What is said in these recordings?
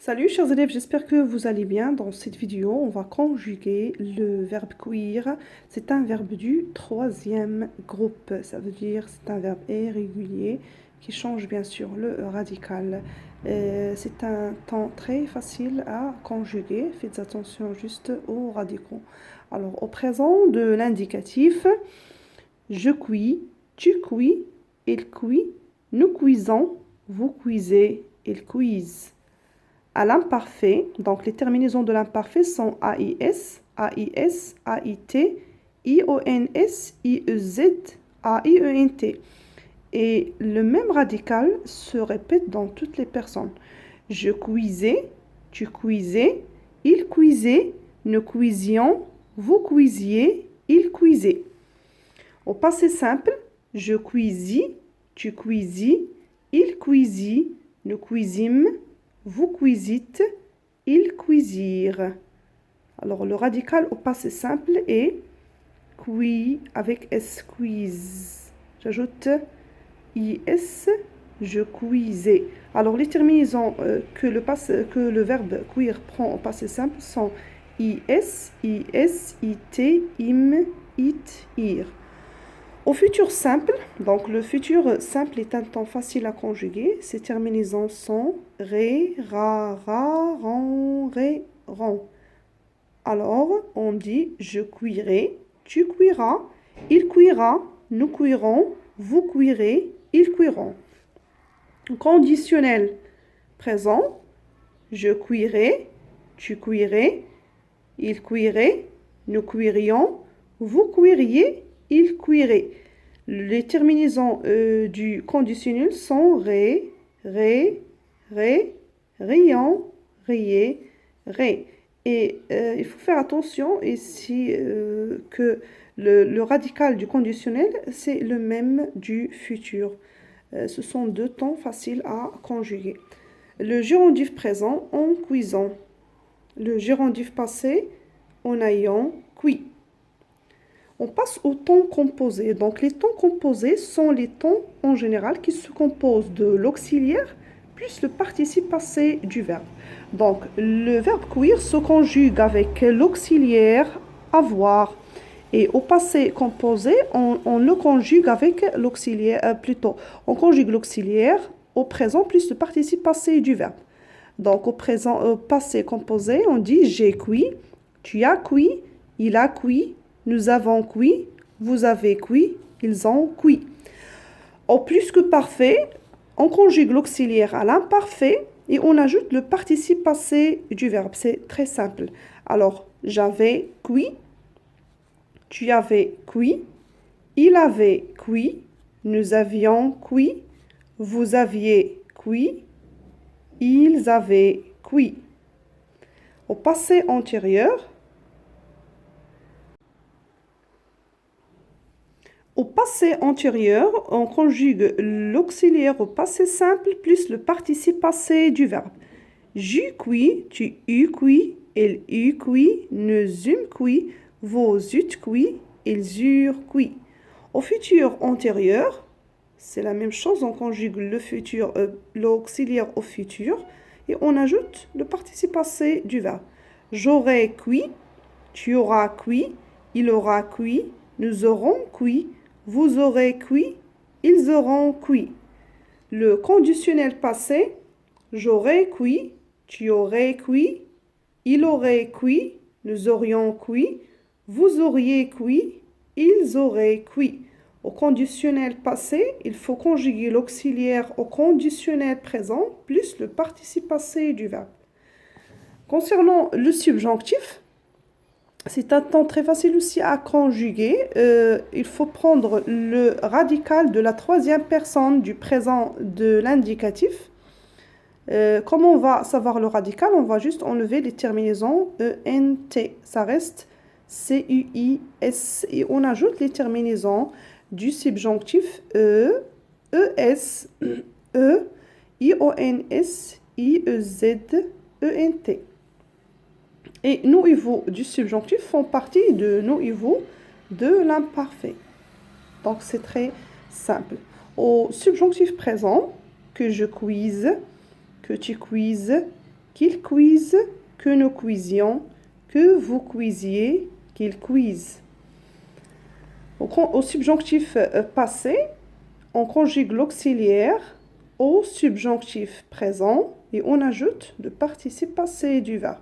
Salut chers élèves, j'espère que vous allez bien. Dans cette vidéo, on va conjuguer le verbe cuire. C'est un verbe du troisième groupe. Ça veut dire c'est un verbe irrégulier qui change bien sûr le radical. C'est un temps très facile à conjuguer. Faites attention juste aux radicaux. Alors au présent de l'indicatif, je cuis, tu cuis, il cuit, nous cuisons, vous cuisez, ils cuisent. À l'imparfait, donc les terminaisons de l'imparfait sont AIS, AIS, AIT, IONS, IEZ, AIENT. Et le même radical se répète dans toutes les personnes. Je cuisais, tu cuisais, il cuisait, nous cuisions, vous cuisiez, il cuisait. Au passé simple, je cuisis, tu cuisis, il cuisit, nous cuisîmes, vous cuisîtes, ils cuisirent. Alors, le radical au passé simple est cuit avec S, quiz. J'ajoute IS, je cuisais. Alors, les terminaisons que le verbe cuire prend au passé simple sont IS, IS, IT, IM, IT, IR. Au futur simple, donc le futur simple est un temps facile à conjuguer. Ces terminaisons sont ré, ra, ran, ré, ron. Alors, on dit je cuirai, tu cuiras, il cuira, nous cuirons, vous cuirez, ils cuiront. Conditionnel présent, je cuirai, tu cuirais, il cuirait, nous cuirions, vous cuiriez, il cuirait. Les terminaisons du conditionnel sont ré, riant, riez, ré. Et il faut faire attention ici que le radical du conditionnel, c'est le même du futur. Ce sont deux temps faciles à conjuguer. Le gérondif présent en cuisant. Le gérondif passé en ayant cuit. On passe au temps composé. Donc, les temps composés sont les temps en général qui se composent de l'auxiliaire plus le participe passé du verbe. Donc, le verbe cuire se conjugue avec l'auxiliaire avoir. Et au passé composé, on le conjugue avec l'auxiliaire, plutôt, on conjugue l'auxiliaire au présent plus le participe passé du verbe. Donc, au passé composé, on dit j'ai cuit, tu as cuit, il a cuit, nous avons cuit, vous avez cuit, ils ont cuit. Au plus que parfait, on conjugue l'auxiliaire à l'imparfait et on ajoute le participe passé du verbe. C'est très simple. Alors, j'avais cuit, tu avais cuit, il avait cuit, nous avions cuit, vous aviez cuit, ils avaient cuit. Au passé antérieur, on conjugue l'auxiliaire au passé simple plus le participe passé du verbe. J'eus cuit, tu eus cuit, elle eut cuit, nous eûmes cuit, vous eûtes cuit, ils eurent cuit. Au futur antérieur, c'est la même chose, on conjugue l'auxiliaire au futur et on ajoute le participe passé du verbe. J'aurai cuit, tu auras cuit, il aura cuit, nous aurons cuit, vous aurez cuit, ils auront cuit. Le conditionnel passé, j'aurais cuit, tu aurais cuit, il aurait cuit, nous aurions cuit, vous auriez cuit, ils auraient cuit. Au conditionnel passé, il faut conjuguer l'auxiliaire au conditionnel présent plus le participe passé du verbe. Concernant le subjonctif, c'est un temps très facile aussi à conjuguer. Il faut prendre le radical de la troisième personne du présent de l'indicatif. Comment on va savoir le radical? On va juste enlever les terminaisons ENT. Ça reste CUIS. Et on ajoute les terminaisons du subjonctif E, ES, E, IONS, IEZ, ENT. Et nous et vous du subjonctif font partie de nous et vous de l'imparfait. Donc, c'est très simple. Au subjonctif présent, que je cuise, que tu cuises, qu'il cuise, que nous cuisions, que vous cuisiez, qu'il cuise. Au subjonctif passé, on conjugue l'auxiliaire au subjonctif présent et on ajoute le participe passé du verbe.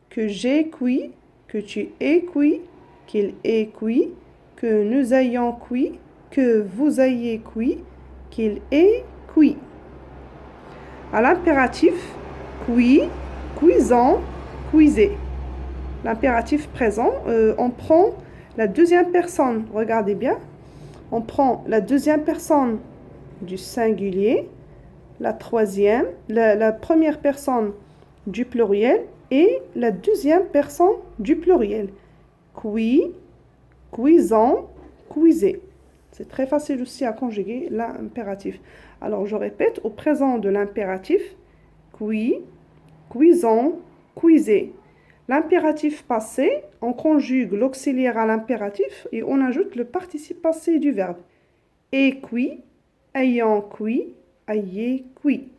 Que j'ai cuit, que tu aies cuit, qu'il ait cuit, que nous ayons cuit, que vous ayez cuit, qu'il ait cuit. À l'impératif, cuit, cuisant, cuisez. L'impératif présent, on prend la deuxième personne, regardez bien, on prend la deuxième personne du singulier, la première personne du pluriel et la deuxième personne du pluriel. Cuit, cuisant, cuisez. C'est très facile aussi à conjuguer l'impératif. Alors je répète, au présent de l'impératif, cuit, cuisant, cuisez. L'impératif passé, on conjugue l'auxiliaire à l'impératif et on ajoute le participe passé du verbe. Et cuit, ayant cuit, ayez cuit.